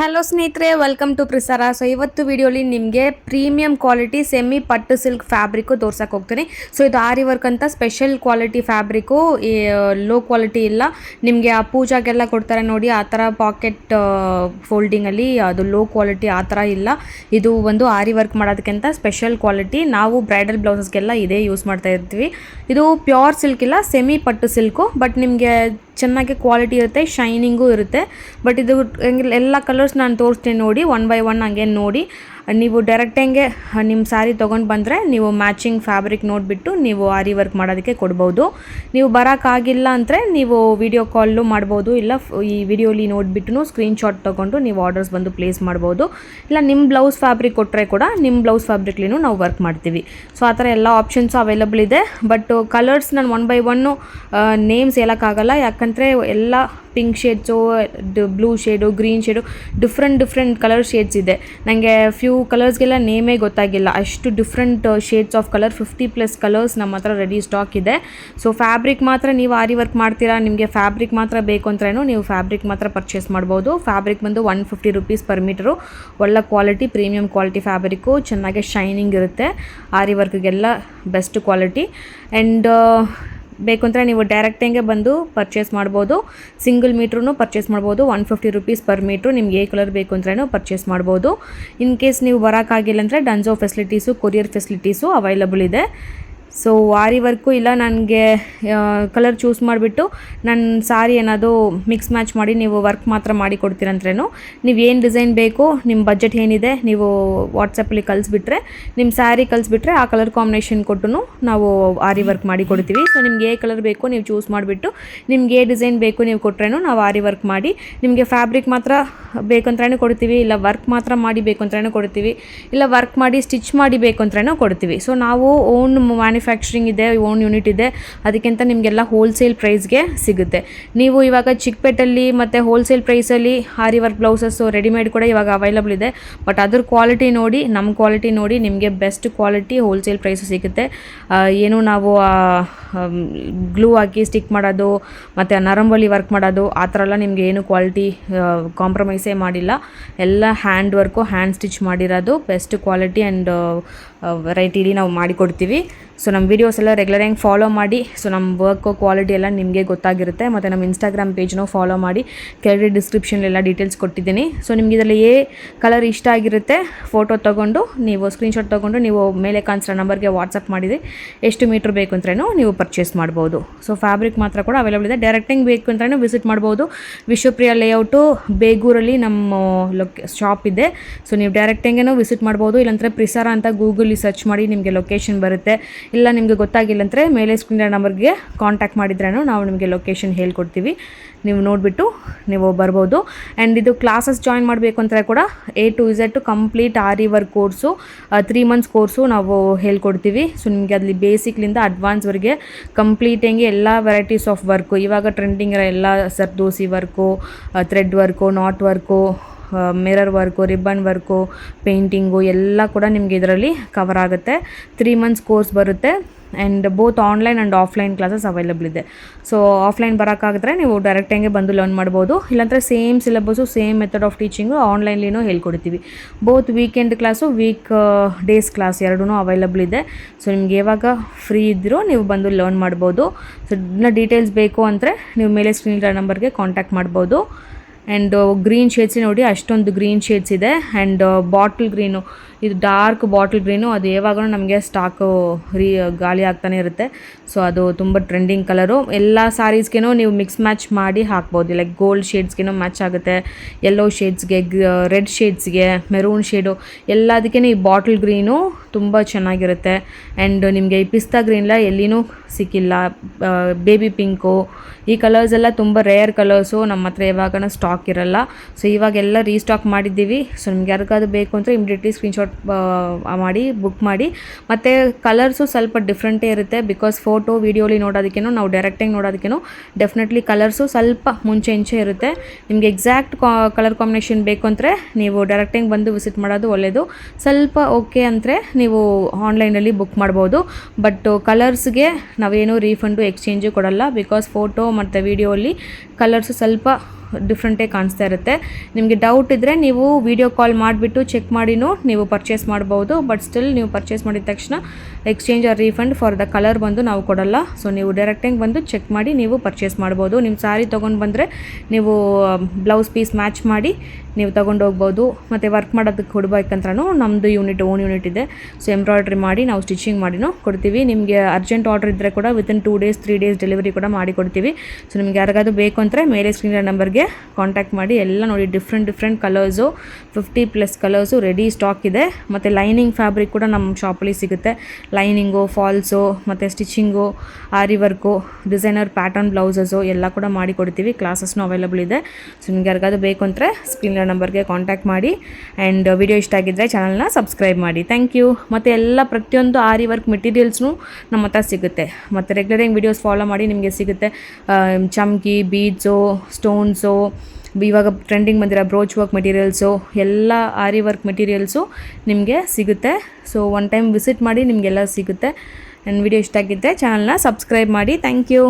Hello ಸ್ನೇಹಿತರೆ, welcome to ಪ್ರಿಸಾರಾ. So ಇವತ್ತು ವಿಡಿಯೋಲಿ ನಿಮಗೆ ಪ್ರೀಮಿಯಂ ಕ್ವಾಲಿಟಿ ಸೆಮಿ ಪಟ್ಟು ಸಿಲ್ಕ್ ಫ್ಯಾಬ್ರಿಕ್ಕು ತೋರ್ಸಕ್ಕೆ ಹೋಗ್ತೀನಿ. ಸೊ ಇದು ಆರಿ ವರ್ಕ್ ಅಂತ special quality fabric, low quality ಇಲ್ಲ. ನಿಮಗೆ ಆ ಪೂಜಾಗೆಲ್ಲ ಕೊಡ್ತಾರೆ ನೋಡಿ, ಆ ಥರ ಪಾಕೆಟ್ ಫೋಲ್ಡಿಂಗಲ್ಲಿ ಅದು ಲೋ ಕ್ವಾಲಿಟಿ ಆ ಥರ ಇಲ್ಲ. ಇದು ಒಂದು ಆರಿ ವರ್ಕ್ ಮಾಡೋದಕ್ಕಿಂತ ಸ್ಪೆಷಲ್ ಕ್ವಾಲಿಟಿ. ನಾವು ಬ್ರೈಡಲ್ ಬ್ಲೌಸಸ್ಗೆಲ್ಲ ಇದೇ ಯೂಸ್ ಮಾಡ್ತಾ ಇರ್ತೀವಿ. ಇದು ಪ್ಯೂರ್ ಸಿಲ್ಕ್ ಇಲ್ಲ, ಸೆಮಿ ಪಟ್ಟು ಸಿಲ್ಕು. ಬಟ್ ನಿಮಗೆ ಚೆನ್ನಾಗಿ ಕ್ವಾಲಿಟಿ ಇರುತ್ತೆ, ಶೈನಿಂಗು ಇರುತ್ತೆ. ಬಟ್ ಇದು ಎಲ್ಲ ಕಲರ್ಸ್ ನಾನು ತೋರಿಸ್ತೀನಿ ನೋಡಿ, ಒನ್ ಬೈ ಒನ್ ಹಂಗೆ ನೋಡಿ. ನೀವು ಡೈರೆಕ್ಟಂಗೆ ನಿಮ್ಮ ಸ್ಯಾರಿ ತೊಗೊಂಡು ಬಂದರೆ ನೀವು ಮ್ಯಾಚಿಂಗ್ ಫ್ಯಾಬ್ರಿಕ್ ನೋಡಿಬಿಟ್ಟು ನೀವು ಆರಿ ವರ್ಕ್ ಮಾಡೋದಕ್ಕೆ ಕೊಡ್ಬೋದು. ನೀವು ಬರೋಕ್ಕಾಗಿಲ್ಲ ಅಂದರೆ ನೀವು ವಿಡಿಯೋ ಕಾಲು ಮಾಡ್ಬೋದು, ಇಲ್ಲ ಈ ವಿಡಿಯೋಲಿ ನೋಡಿಬಿಟ್ಟು ಸ್ಕ್ರೀನ್ಶಾಟ್ ತೊಗೊಂಡು ನೀವು ಆರ್ಡರ್ಸ್ ಬಂದು ಪ್ಲೇಸ್ ಮಾಡ್ಬೋದು. ಇಲ್ಲ ನಿಮ್ಮ ಬ್ಲೌಸ್ ಫ್ಯಾಬ್ರಿಕ್ ಕೊಟ್ಟರೆ ಕೂಡ ನಿಮ್ಮ ಬ್ಲೌಸ್ ಫ್ಯಾಬ್ರಿಕ್ಲಿನೂ ನಾವು ವರ್ಕ್ ಮಾಡ್ತೀವಿ. ಸೊ ಆ ಥರ ಎಲ್ಲ ಆಪ್ಷನ್ಸು ಅವೈಲಬಲ್ ಇದೆ. ಬಟ್ ಕಲರ್ಸ್ ನಾನು ಒನ್ ಬೈ ಒನ್ನು ನೇಮ್ಸ್ ಹೇಳೋಕ್ಕಾಗಲ್ಲ, ಯಾಕಂದರೆ ಎಲ್ಲ pink shades, blue shade, green shade, different colour shades ಇದೆ. ನನಗೆ ಫ್ಯೂ ಕಲರ್ಸ್ಗೆಲ್ಲ ನೇಮೇ ಗೊತ್ತಾಗಿಲ್ಲ, ಅಷ್ಟು different shades of colour, 50+ colours ನಮ್ಮ ಹತ್ರ ರೆಡಿ ಸ್ಟಾಕ್ ಇದೆ. ಸೊ ಫ್ಯಾಬ್ರಿಕ್ ಮಾತ್ರ ನೀವು ಆರಿ ವರ್ಕ್ ಮಾಡ್ತೀರಾ, ನಿಮಗೆ ಫ್ಯಾಬ್ರಿಕ್ ಮಾತ್ರ ಬೇಕು ಅಂದ್ರೂ ನೀವು ಫ್ಯಾಬ್ರಿಕ್ ಮಾತ್ರ ಪರ್ಚೇಸ್ ಮಾಡ್ಬೋದು. ಫ್ಯಾಬ್ರಿಕ್ ಬಂದು 150 rupees per ಮೀಟರು. ಒಳ್ಳೆ ಕ್ವಾಲಿಟಿ, ಪ್ರೀಮಿಯಂ ಕ್ವಾಲಿಟಿ ಫ್ಯಾಬ್ರಿಕ್ಕು, ಚೆನ್ನಾಗಿ ಶೈನಿಂಗ್ ಇರುತ್ತೆ. ಆರಿ ವರ್ಕ್ಗೆಲ್ಲ ಬೆಸ್ಟ್ ಕ್ವಾಲಿಟಿ. ಆ್ಯಂಡ್ ಬೇಕು ಅಂದರೆ ನೀವು ಡೈರೆಕ್ಟಂಗೆ ಬಂದು ಪರ್ಚೇಸ್ ಮಾಡ್ಬೋದು. ಸಿಂಗಲ್ ಮೀಟ್ರೂ ಪರ್ಚೇಸ್ ಮಾಡ್ಬೋದು. 150 rupees per ಮೀಟ್ರು. ನಿಮ್ಗೆ ఏ ಕಲರ್ ಬೇಕು ಅಂದ್ರೂ ಪರ್ಚೇಸ್ ಮಾಡ್ಬೋದು. ಇನ್ ಕೇಸ್ ನೀವು ಬರೋಕ್ಕಾಗಿಲ್ಲ ಅಂದರೆ Dunzo facilities, courier facilities available ಇದೆ. ಸೊ ಆರಿ ವರ್ಕು ಇಲ್ಲ, ನನಗೆ ಕಲರ್ ಚೂಸ್ ಮಾಡಿಬಿಟ್ಟು ನನ್ನ ಸಾರಿ ಏನಾದರೂ ಮಿಕ್ಸ್ ಮ್ಯಾಚ್ ಮಾಡಿ ನೀವು ವರ್ಕ್ ಮಾತ್ರ ಮಾಡಿ ಕೊಡ್ತೀರಂದ್ರೇನು, ನೀವು ಏನು ಡಿಸೈನ್ ಬೇಕು, ನಿಮ್ಮ ಬಜೆಟ್ ಏನಿದೆ ನೀವು ವಾಟ್ಸಪ್ಪಲ್ಲಿ ಕಳಿಸ್ಬಿಟ್ರೆ, ನಿಮ್ಮ ಸ್ಯಾರಿ ಕಳಿಸ್ಬಿಟ್ರೆ ಆ ಕಲರ್ ಕಾಂಬಿನೇಷನ್ ಕೊಟ್ಟು ನಾವು ಆರಿ ವರ್ಕ್ ಮಾಡಿ ಕೊಡ್ತೀವಿ. ಸೊ ನಿಮ್ಗೆ ఏ ಕಲರ್ ಬೇಕು ನೀವು ಚೂಸ್ ಮಾಡಿಬಿಟ್ಟು, ನಿಮ್ಗೆ ఏ ಡಿಸೈನ್ ಬೇಕು ನೀವು ಕೊಟ್ರೇನು ನಾವು ಆರಿ ವರ್ಕ್ ಮಾಡಿ, ನಿಮಗೆ ಫ್ಯಾಬ್ರಿಕ್ ಮಾತ್ರ ಬೇಕಂದ್ರೂ ಕೊಡ್ತೀವಿ, ಇಲ್ಲ ವರ್ಕ್ ಮಾತ್ರ ಮಾಡಿ ಬೇಕು ಅಂದ್ರೂ ಕೊಡ್ತೀವಿ, ಇಲ್ಲ ವರ್ಕ್ ಮಾಡಿ ಸ್ಟಿಚ್ ಮಾಡಿ ಬೇಕು ಅಂದ್ರೂ ಕೊಡ್ತೀವಿ. ಸೊ ನಾವು ಓನ್ ಮ್ಯಾನುಫ್ಯಾಕ್ಚರಿಂಗ್ ಇದೆ, ಓನ್ ಯೂನಿಟ್ ಇದೆ, ಅದಕ್ಕಿಂತ ನಿಮಗೆಲ್ಲ ಹೋಲ್ಸೇಲ್ ಪ್ರೈಸ್ಗೆ ಸಿಗುತ್ತೆ. ನೀವು ಇವಾಗ ಚಿಕ್ಕಪೇಟಲ್ಲಿ ಮತ್ತು ಹೋಲ್ಸೇಲ್ ಪ್ರೈಸಲ್ಲಿ ಆರಿ ವರ್ಕ್ ಬ್ಲೌಸಸ್ಸು ರೆಡಿಮೇಡ್ ಕೂಡ ಇವಾಗ ಅವೈಲಬಲ್ ಇದೆ. ಬಟ್ ಅದ್ರ ಕ್ವಾಲಿಟಿ ನೋಡಿ, ನಮ್ಮ ಕ್ವಾಲಿಟಿ ನೋಡಿ, ನಿಮಗೆ ಬೆಸ್ಟ್ ಕ್ವಾಲಿಟಿ ಹೋಲ್ಸೇಲ್ ಪ್ರೈಸು ಸಿಗುತ್ತೆ. ಏನು ನಾವು ಗ್ಲೂ ಹಾಕಿ ಸ್ಟಿಕ್ ಮಾಡೋದು ಮತ್ತು ನರಂಬಲಿ ವರ್ಕ್ ಮಾಡೋದು ಆ ಥರ ಎಲ್ಲ ನಿಮಗೆ ಏನು ಕ್ವಾಲಿಟಿ ಕಾಂಪ್ರಮೈಸೇ ಮಾಡಿಲ್ಲ. ಎಲ್ಲ ಹ್ಯಾಂಡ್ ವರ್ಕು, ಹ್ಯಾಂಡ್ ಸ್ಟಿಚ್ ಮಾಡಿರೋದು ಬೆಸ್ಟ್ ಕ್ವಾಲಿಟಿ ಆ್ಯಂಡ್ ವೆರೈಟಿಲಿ ನಾವು ಮಾಡಿಕೊಡ್ತೀವಿ. ಸೊ ನಮ್ಮ ವೀಡಿಯೋಸ್ ಎಲ್ಲ ರೆಗ್ಯುಲರ್ ಆಗಿ ಫಾಲೋ ಮಾಡಿ. ಸೊ ನಮ್ಮ ವರ್ಕು ಕ್ವಾಲಿಟಿ ಎಲ್ಲ ನಿಮಗೆ ಗೊತ್ತಾಗಿರುತ್ತೆ. ಮತ್ತು ನಮ್ಮ ಇನ್ಸ್ಟಾಗ್ರಾಮ್ ಪೇಜ್ನೂ ಫಾಲೋ ಮಾಡಿ, ಕೆಳಗಡೆ ಡಿಸ್ಕ್ರಿಪ್ಷನ್ಲೆಲ್ಲ ಡೀಟೇಲ್ಸ್ ಕೊಟ್ಟಿದ್ದೀನಿ. ಸೊ ನಿಮ್ಗೆ ಇದರಲ್ಲಿ ಕಲರ್ ಇಷ್ಟ ಆಗಿರುತ್ತೆ ಫೋಟೋ ತೊಗೊಂಡು ನೀವು ಸ್ಕ್ರೀನ್ಶಾಟ್ ತೊಗೊಂಡು ನೀವು ಮೇಲೆ ಕಾಣಿಸೋ ನಂಬರ್ಗೆ ವಾಟ್ಸಪ್ ಮಾಡಿದರೆ ಎಷ್ಟು ಮೀಟ್ರ್ ಬೇಕು ಅಂದ್ರೂ ನೀವು ಪರ್ಚೇಸ್ ಮಾಡ್ಬೋದು. ಸೊ ಫ್ಯಾಬ್ರಿಕ್ ಮಾತ್ರ ಕೂಡ ಅವೈಲಬಲ್ ಇದೆ. ಡೈರೆಕ್ಟಿಂಗ್ ಬೇಕು ಅಂದ್ರೂ ವಿಸಿಟ್ ಮಾಡ್ಬೋದು. ವಿಶ್ವಪ್ರಿಯ ಲೇಔಟು ಬೇಗೂರಲ್ಲಿ ನಮ್ಮ ಶಾಪ್ ಇದೆ. ಸೊ ನೀವು ಡೈರೆಕ್ಟಿಂಗೇನೂ ವಿಸಿಟ್ ಮಾಡ್ಬೋದು. ಇಲ್ಲಾಂದರೆ ಪ್ರಿಸಾರಾ ಅಂತ ಗೂಗಲ್ಲಿ ಸರ್ಚ್ ಮಾಡಿ ನಿಮಗೆ ಲೊಕೇಶನ್ ಬರುತ್ತೆ. ಇಲ್ಲ ನಿಮಗೆ ಗೊತ್ತಾಗಿಲ್ಲ ಅಂದರೆ ಮೇಲೆ ಸ್ಕ್ರೀನ್ ನಂಬರ್ಗೆ ಕಾಂಟ್ಯಾಕ್ಟ್ ಮಾಡಿದ್ರೂ ನಾವು ನಿಮಗೆ ಲೊಕೇಶನ್ ಹೇಳ್ಕೊಡ್ತೀವಿ. ನೀವು ನೋಡಿಬಿಟ್ಟು ನೀವು ಬರ್ಬೋದು. ಆ್ಯಂಡ್ ಇದು ಕ್ಲಾಸಸ್ ಜಾಯಿನ್ ಮಾಡಬೇಕು ಅಂದರೆ ಕೂಡ A to Z complete aari work course 3 months course ನಾವು ಹೇಳ್ಕೊಡ್ತೀವಿ. ಸೊ ನಿಮಗೆ ಅಲ್ಲಿ ಬೇಸಿಕ್ಲಿಂದ ಅಡ್ವಾನ್ಸ್ವರೆಗೆ ಕಂಪ್ಲೀಟಾಗಿ ಎಲ್ಲ ವೆರೈಟೀಸ್ ಆಫ್ ವರ್ಕು, ಇವಾಗ ಟ್ರೆಂಡಿಂಗ್ ಇರೋ ಎಲ್ಲ zardozi work, thread work, knot work, mirror work, ribbon work, painting ಎಲ್ಲ ಕೂಡ ನಿಮಗೆ ಇದರಲ್ಲಿ ಕವರ್ ಆಗುತ್ತೆ. 3 months ಕೋರ್ಸ್ ಬರುತ್ತೆ. And both online and offline classes available ಇದೆ. ಸೊ ಆಫ್ಲೈನ್ ಬರೋಕ್ಕಾಗಿದ್ರೆ ನೀವು ಡೈರೆಕ್ಟಾಗೆ ಬಂದು ಲರ್ನ್ ಮಾಡ್ಬೋದು. ಇಲ್ಲಾಂದರೆ same syllabus, same method of teaching ಆನ್ಲೈನ್ಲಿನೂ ಹೇಳ್ಕೊಡ್ತೀವಿ. Both weekend class, days class ಎರಡೂ ಅವೈಲಬಲ್ ಇದೆ. ಸೊ ನಿಮ್ಗೆ ಯಾವಾಗ ಫ್ರೀ ಇದ್ದರೂ ನೀವು ಬಂದು ಲರ್ನ್ ಮಾಡ್ಬೋದು. ಸೊ ಇದನ್ನ ಡೀಟೇಲ್ಸ್ ಬೇಕು ಅಂದರೆ ನೀವು ಮೇಲೆ ಸ್ಕ್ರೀನ್ ನಂಬರ್ಗೆ ಕಾಂಟ್ಯಾಕ್ಟ್ ಮಾಡ್ಬೋದು. ಆ್ಯಂಡ್ ಗ್ರೀನ್ ಶೇಡ್ಸ್ ನೋಡಿ, ಅಷ್ಟೊಂದು ಗ್ರೀನ್ ಶೇಡ್ಸ್ ಇದೆ. ಆ್ಯಂಡ್ ಬಾಟಲ್ ಗ್ರೀನು, ಇದು ಡಾರ್ಕ್ ಬಾಟಲ್ ಗ್ರೀನು, ಅದು ಯಾವಾಗಲೂ ನಮಗೆ ಸ್ಟಾಕು ಗಾಳಿ ಆಗ್ತಾನೆ ಇರುತ್ತೆ. ಸೊ ಅದು ತುಂಬ ಟ್ರೆಂಡಿಂಗ್ ಕಲರು. ಎಲ್ಲ ಸ್ಯಾರೀಸ್ಗೇನೂ ನೀವು ಮಿಕ್ಸ್ ಮ್ಯಾಚ್ ಮಾಡಿ ಹಾಕ್ಬೋದು. ಲೈಕ್ ಗೋಲ್ಡ್ ಶೇಡ್ಸ್ಗೇನೂ ಮ್ಯಾಚ್ ಆಗುತ್ತೆ, ಯೆಲ್ಲೋ ಶೇಡ್ಸ್ಗೆ, ರೆಡ್ ಶೇಡ್ಸ್ಗೆ, ಮೆರೂನ್ ಶೇಡು, ಎಲ್ಲದಕ್ಕೇ ಈ ಬಾಟಲ್ ಗ್ರೀನು ತುಂಬ ಚೆನ್ನಾಗಿರುತ್ತೆ. ಆ್ಯಂಡ್ ನಿಮಗೆ ಈ ಪಿಸ್ತಾ ಗ್ರೀನ್ಲ ಎಲ್ಲಿನೂ ಸಿಕ್ಕಿಲ್ಲ. ಬೇಬಿ ಪಿಂಕು, ಈ ಕಲರ್ಸ್ ಎಲ್ಲ ತುಂಬ ರೇರ್ ಕಲರ್ಸು, ನಮ್ಮ ಹತ್ರ ಯಾವಾಗಲೂ ಸ್ಟಾಕ್ ಇರಲ್ಲ. ಸೊ ಇವಾಗೆಲ್ಲ ರೀಸ್ಟಾಕ್ ಮಾಡಿದ್ದೀವಿ. ಸೊ ನಿಮ್ಗೆ ಯಾರಿಗಾದ್ರು ಬೇಕು ಅಂದರೆ ಇಮಿಡಿಯೇಟ್ಲಿ ಸ್ಕ್ರೀನ್ಶಾಟ್ ಮಾಡಿ ಬುಕ್ ಮಾಡಿ. ಮತ್ತು ಕಲರ್ಸು ಸ್ವಲ್ಪ ಡಿಫ್ರೆಂಟೇ ಇರುತ್ತೆ. ಬಿಕಾಸ್ ಫೋಟೋ ವೀಡಿಯೋಲಿ ನೋಡೋದಕ್ಕೇನು, ನಾವು ಡೈರೆಕ್ಟಾಗಿ ನೋಡೋದಕ್ಕೇನು ಡೆಫಿನೆಟ್ಲಿ ಕಲರ್ಸು ಸ್ವಲ್ಪ ಮುಂಚೆ ಇರುತ್ತೆ. ನಿಮಗೆ ಎಕ್ಸಾಕ್ಟ್ ಕಲರ್ ಕಾಂಬಿನೇಷನ್ ಬೇಕು ಅಂದರೆ ನೀವು ಡೈರೆಕ್ಟಾಗಿ ಬಂದು ವಿಸಿಟ್ ಮಾಡೋದು ಒಳ್ಳೆಯದು. ಸ್ವಲ್ಪ ಓಕೆ ಅಂದರೆ ನೀವು ಆನ್ಲೈನಲ್ಲಿ ಬುಕ್ ಮಾಡ್ಬೋದು. ಬಟ್ ಕಲರ್ಸ್ಗೆ ನಾವೇನು ರೀಫಂಡು ಎಕ್ಸ್ಚೇಂಜು ಕೊಡಲ್ಲ. ಬಿಕಾಸ್ ಫೋಟೋ ಮತ್ತು ವೀಡಿಯೋಲಿ ಕಲರ್ಸು ಸ್ವಲ್ಪ ಡಿಫ್ರೆಂಟೇ ಕಾಣಿಸ್ತಾ ಇರುತ್ತೆ. ನಿಮಗೆ ಡೌಟ್ ಇದ್ದರೆ ನೀವು ವಿಡಿಯೋ ಕಾಲ್ ಮಾಡಿಬಿಟ್ಟು ಚೆಕ್ ಮಾಡಿನೂ ನೀವು ಪರ್ಚೇಸ್ ಮಾಡ್ಬೋದು. ಬಟ್ ಸ್ಟಿಲ್ ನೀವು ಪರ್ಚೇಸ್ ಮಾಡಿದ ತಕ್ಷಣ exchange or refund for the colour ಬಂದು ನಾವು ಕೊಡಲ್ಲ. ಸೊ ನೀವು ಡೈರೆಕ್ಟಾಗಿ ಬಂದು ಚೆಕ್ ಮಾಡಿ ನೀವು ಪರ್ಚೇಸ್ ಮಾಡ್ಬೋದು. ನಿಮ್ಮ ಸ್ಯಾರಿ ತೊಗೊಂಡು ಬಂದರೆ ನೀವು ಬ್ಲೌಸ್ ಪೀಸ್ ಮ್ಯಾಚ್ ಮಾಡಿ ನೀವು ತೊಗೊಂಡು ಹೋಗ್ಬೋದು. ಮತ್ತು ವರ್ಕ್ ಮಾಡೋದಕ್ಕೆ ಕೊಡ್ಬೇಕಂದ್ರೂ ನಮ್ಮದು ಓನ್ ಯೂನಿಟ್ ಇದೆ. ಸೊ ಎಂಬ್ರಾಯ್ಡ್ರಿ ಮಾಡಿ ನಾವು ಸ್ಟಿಚಿಂಗ್ ಮಾಡಿನೂ ಕೊಡ್ತೀವಿ. ನಿಮಗೆ ಅರ್ಜೆಂಟ್ ಆರ್ಡರ್ ಇದ್ದರೆ ಕೂಡ ವಿತಿನ್ 2 days 3 days ಡೆಲಿವರಿ ಕೂಡ ಮಾಡಿ ಕೊಡ್ತೀವಿ. ಸೊ ನಿಮ್ಗೆ ಯಾರಿಗಾದ್ರು ಬೇಕು ಅಂದರೆ ಮೇಲೆ ಸ್ಕ್ರೀನ್ ನಂಬರ್ಗೆ ಕಾಂಟ್ಯಾಕ್ಟ್ ಮಾಡಿ. ಎಲ್ಲ ನೋಡಿ different colours 50+ colours ready stock ಇದೆ. ಮತ್ತು ಲೈನಿಂಗ್ ಫ್ಯಾಬ್ರಿಕ್ ಕೂಡ ನಮ್ಮ ಶಾಪಲ್ಲಿ ಸಿಗುತ್ತೆ. ಲೈನಿಂಗು, ಫಾಲ್ಸು, ಮತ್ತು ಸ್ಟಿಚಿಂಗು, ಆರಿ ವರ್ಕು, ಡಿಸೈನರ್ ಪ್ಯಾಟರ್ನ್ ಬ್ಲೌಸಸ್ಸು ಎಲ್ಲ ಕೂಡ ಮಾಡಿ ಕೊಡ್ತೀವಿ. ಕ್ಲಾಸಸ್ನೂ ಅವೈಲಬಲ್ ಇದೆ. ಸೊ ನಿಮ್ಗೆ ಯಾರಿಗಾದ್ರು ಬೇಕು ಅಂದರೆ ಸ್ಕ್ರೀನ್ ನಂಬರ್ಗೆ ಕಾಂಟ್ಯಾಕ್ಟ್ ಮಾಡಿ. ಆ್ಯಂಡ್ ವಿಡಿಯೋ ಇಷ್ಟ ಆಗಿದ್ದರೆ ಚಾನಲ್ನ ಸಬ್ಸ್ಕ್ರೈಬ್ ಮಾಡಿ. Thank you. ಮತ್ತು ಎಲ್ಲ ಪ್ರತಿಯೊಂದು ಆರಿ ವರ್ಕ್ ಮೆಟೀರಿಯಲ್ಸ್ನೂ ನಮ್ಮ ಹತ್ರ ಸಿಗುತ್ತೆ. ಮತ್ತು ರೆಗ್ಯುಲರಿಂಗ್ ವೀಡಿಯೋಸ್ ಫಾಲೋ ಮಾಡಿ ನಿಮಗೆ ಸಿಗುತ್ತೆ. ಚಮ್ಕಿ, ಬೀಡ್ಸು, ಸ್ಟೋನ್ಸು, ಇವಾಗ ಟ್ರೆಂಡಿಂಗ್ ಬಂದಿರೋ ಬ್ರೋಚ್ ವರ್ಕ್ ಮೆಟೀರಿಯಲ್ಸು, ಎಲ್ಲ ಆರಿ ವರ್ಕ್ ಮೆಟೀರಿಯಲ್ಸು ನಿಮಗೆ ಸಿಗುತ್ತೆ. ಸೊ ಒನ್ ಟೈಮ್ ವಿಸಿಟ್ ಮಾಡಿ, ನಿಮಗೆಲ್ಲ ಸಿಗುತ್ತೆ. ಆ್ಯಂಡ್ ವಿಡಿಯೋ ಇಷ್ಟ ಆಗಿದ್ದರೆ ಚಾನಲ್ನ ಸಬ್ಸ್ಕ್ರೈಬ್ ಮಾಡಿ. Thank you.